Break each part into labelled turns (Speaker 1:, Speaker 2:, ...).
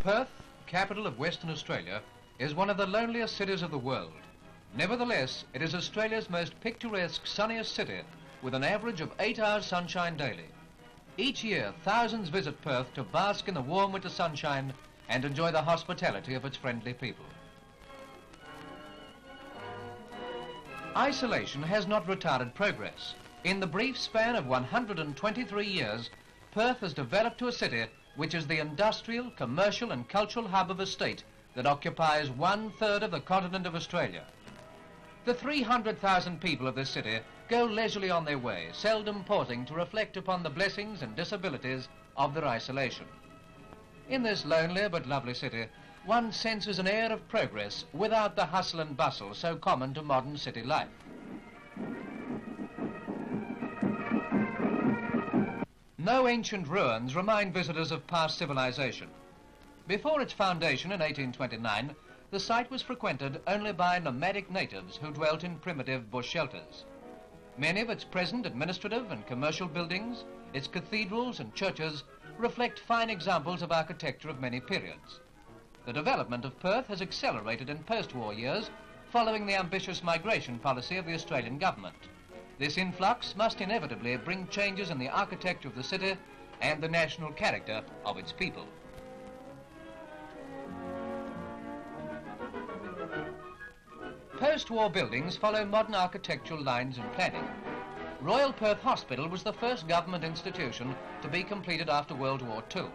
Speaker 1: Perth, capital of Western Australia, is one of the loneliest cities of the world. Nevertheless, it is Australia's most picturesque, sunniest city, with an average of 8 hours sunshine daily. Each year, thousands visit Perth to bask in the warm winter sunshine and enjoy the hospitality of its friendly people. Isolation has not retarded progress. In the brief span of 123 years, Perth has developed to a city which is the industrial, commercial and cultural hub of a state that occupies 1/3 of the continent of Australia. The 300,000 people of this city go leisurely on their way, seldom pausing to reflect upon the blessings and disabilities of their isolation. In this lonely but lovely city, one senses an air of progress without the hustle and bustle so common to modern city life. No ancient ruins remind visitors of past civilization. Before its foundation in 1829, the site was frequented only by nomadic natives who dwelt in primitive bush shelters. Many of its present administrative and commercial buildings, its cathedrals and churches, reflect fine examples of architecture of many periods. The development of Perth has accelerated in post-war years following the ambitious migration policy of the Australian government. This influx must inevitably bring changes in the architecture of the city and the national character of its people. Post-war buildings follow modern architectural lines and planning. Royal Perth Hospital was the first government institution to be completed after World War II.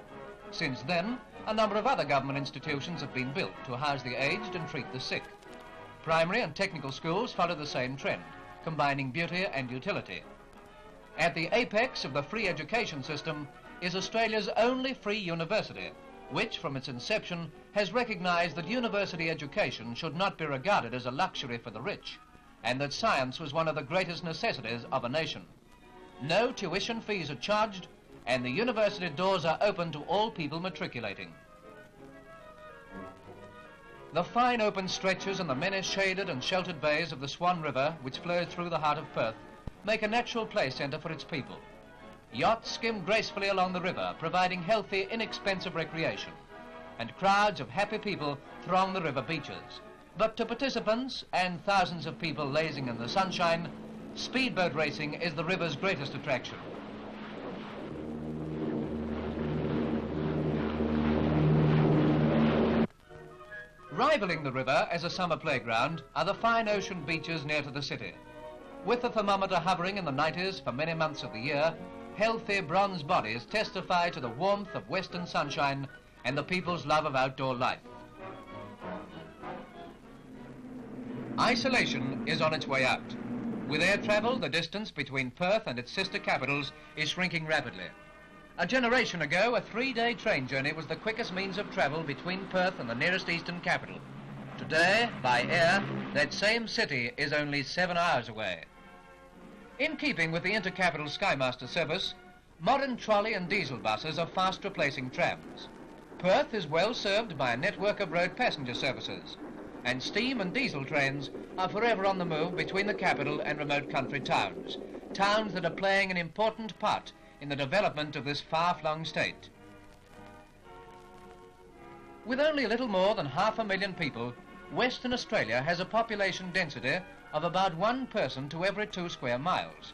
Speaker 1: Since then, a number of other government institutions have been built to house the aged and treat the sick. Primary and technical schools follow the same trend, combining beauty and utility. At the apex of the free education system is Australia's only free university, which from its inception has recognised that university education should not be regarded as a luxury for the rich, and that science was one of the greatest necessities of a nation. No tuition fees are charged, and the university doors are open to all people matriculating. The fine open stretches and the many shaded and sheltered bays of the Swan River, which flows through the heart of Perth, make a natural play centre for its people. Yachts skim gracefully along the river, providing healthy, inexpensive recreation, and crowds of happy people throng the river beaches. But to participants and thousands of people lazing in the sunshine, speedboat racing is the river's greatest attraction. Rivaling the river as a summer playground are the fine ocean beaches near to the city. With the thermometer hovering in the 90s for many months of the year, healthy bronze bodies testify to the warmth of western sunshine and the people's love of outdoor life. Isolation is on its way out. With air travel, the distance between Perth and its sister capitals is shrinking rapidly. A generation ago, a 3-day train journey was the quickest means of travel between Perth and the nearest eastern capital. Today, by air, that same city is only 7 hours away. In keeping with the intercapital Skymaster service, modern trolley and diesel buses are fast replacing trams. Perth is well served by a network of road passenger services, and steam and diesel trains are forever on the move between the capital and remote country towns, towns that are playing an important part in the development of this far-flung state. With only a little more than 500,000 people, Western Australia has a population density of about 1 person to every 2 square miles.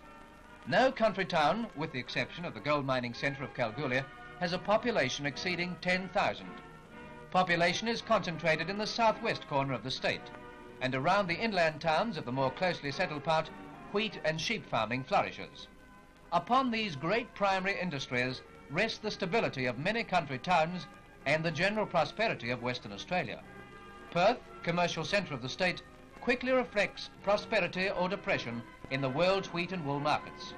Speaker 1: No country town, with the exception of the gold mining centre of Kalgoorlie, has a population exceeding 10,000. Population is concentrated in the southwest corner of the state, and around the inland towns of the more closely settled part, wheat and sheep farming flourishes. Upon these great primary industries rests the stability of many country towns and the general prosperity of Western Australia. Perth, commercial centre of the state, quickly reflects prosperity or depression in the world's wheat and wool markets.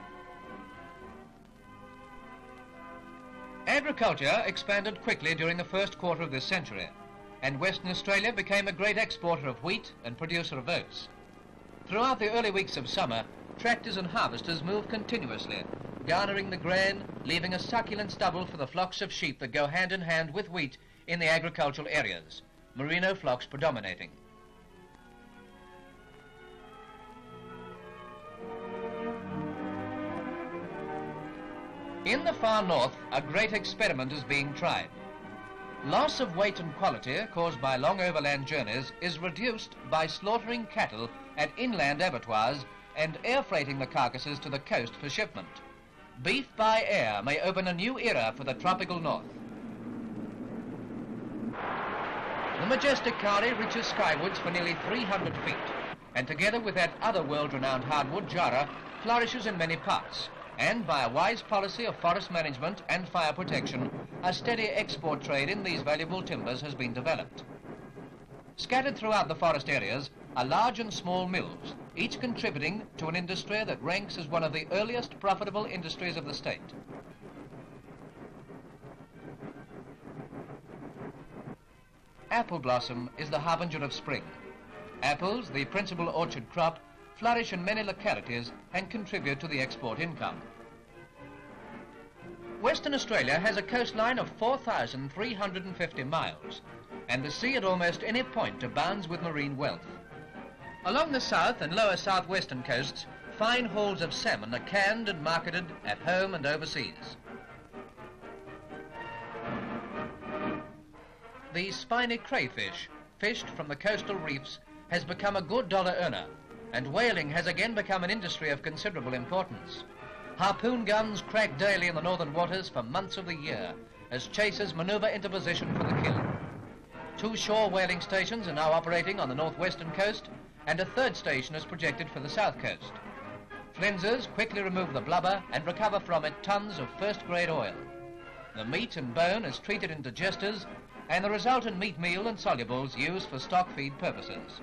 Speaker 1: Agriculture expanded quickly during the first quarter of this century, and Western Australia became a great exporter of wheat and producer of oats. Throughout the early weeks of summer, tractors and harvesters move continuously, garnering the grain, leaving a succulent stubble for the flocks of sheep that go hand in hand with wheat in the agricultural areas, merino flocks predominating. In the far north, a great experiment is being tried. Loss of weight and quality caused by long overland journeys is reduced by slaughtering cattle at inland abattoirs and air freighting the carcasses to the coast for shipment. Beef by air may open a new era for the tropical north. The majestic karri reaches skywards for nearly 300 feet, and together with that other world-renowned hardwood, jarrah, flourishes in many parts, and by a wise policy of forest management and fire protection, a steady export trade in these valuable timbers has been developed. Scattered throughout the forest areas are large and small mills, each contributing to an industry that ranks as one of the earliest profitable industries of the state. Apple blossom is the harbinger of spring. Apples, the principal orchard crop, flourish in many localities and contribute to the export income. Western Australia has a coastline of 4,350 miles, and the sea at almost any point abounds with marine wealth. Along the south and lower southwestern coasts, fine hauls of salmon are canned and marketed at home and overseas. The spiny crayfish, fished from the coastal reefs, has become a good dollar earner, and whaling has again become an industry of considerable importance. Harpoon guns crack daily in the northern waters for months of the year as chasers manoeuvre into position for the kill. 2 shore whaling stations are now operating on the northwestern coast, and a 3rd station is projected for the south coast. Flensers quickly remove the blubber and recover from it tons of first-grade oil. The meat and bone is treated in digesters, and the resultant meat meal and solubles used for stock feed purposes.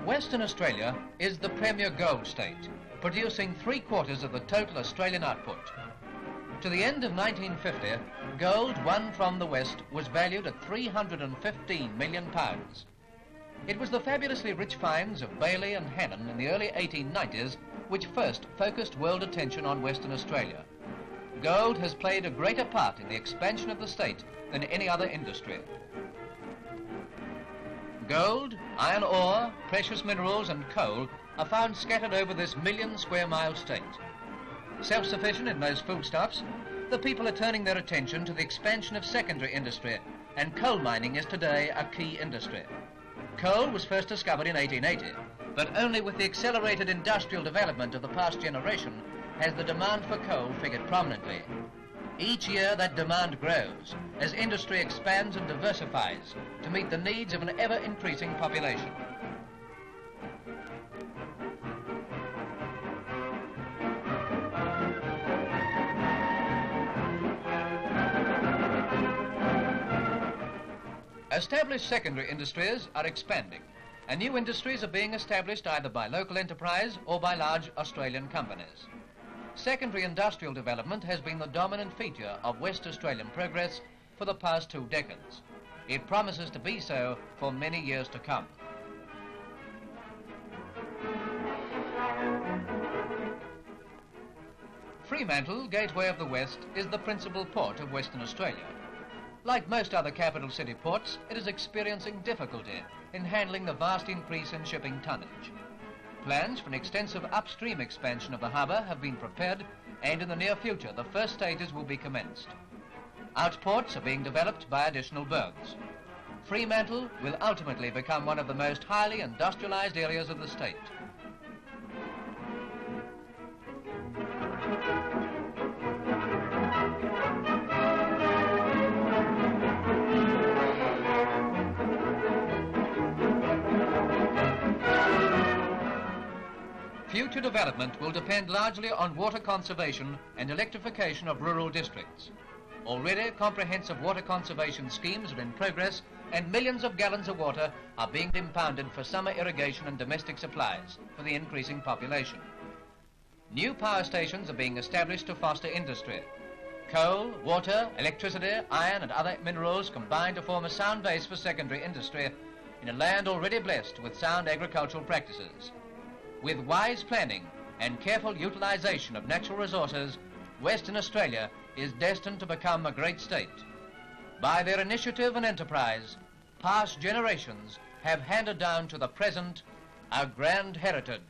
Speaker 1: Western Australia is the premier gold state, producing 3/4 of the total Australian output. To the end of 1950, gold won from the West was valued at £315 million. It was the fabulously rich finds of Bailey and Hannon in the early 1890s which first focused world attention on Western Australia. Gold has played a greater part in the expansion of the state than any other industry. Gold, iron ore, precious minerals and coal are found scattered over this 1,000,000 square mile state. Self-sufficient in most foodstuffs, the people are turning their attention to the expansion of secondary industry, and coal mining is today a key industry. Coal was first discovered in 1880, but only with the accelerated industrial development of the past generation has the demand for coal figured prominently. Each year that demand grows as industry expands and diversifies to meet the needs of an ever-increasing population. Established secondary industries are expanding, and new industries are being established either by local enterprise or by large Australian companies. Secondary industrial development has been the dominant feature of West Australian progress for the past 2 decades. It promises to be so for many years to come. Fremantle, gateway of the West, is the principal port of Western Australia. Like most other capital city ports, it is experiencing difficulty in handling the vast increase in shipping tonnage. Plans for an extensive upstream expansion of the harbour have been prepared, and in the near future the first stages will be commenced. Outports are being developed by additional berths. Fremantle will ultimately become one of the most highly industrialised areas of the state. Future development will depend largely on water conservation and electrification of rural districts. Already, comprehensive water conservation schemes are in progress, and millions of gallons of water are being impounded for summer irrigation and domestic supplies for the increasing population. New power stations are being established to foster industry. Coal, water, electricity, iron and other minerals combine to form a sound base for secondary industry in a land already blessed with sound agricultural practices. With wise planning and careful utilisation of natural resources, Western Australia is destined to become a great state. By their initiative and enterprise, past generations have handed down to the present a grand heritage.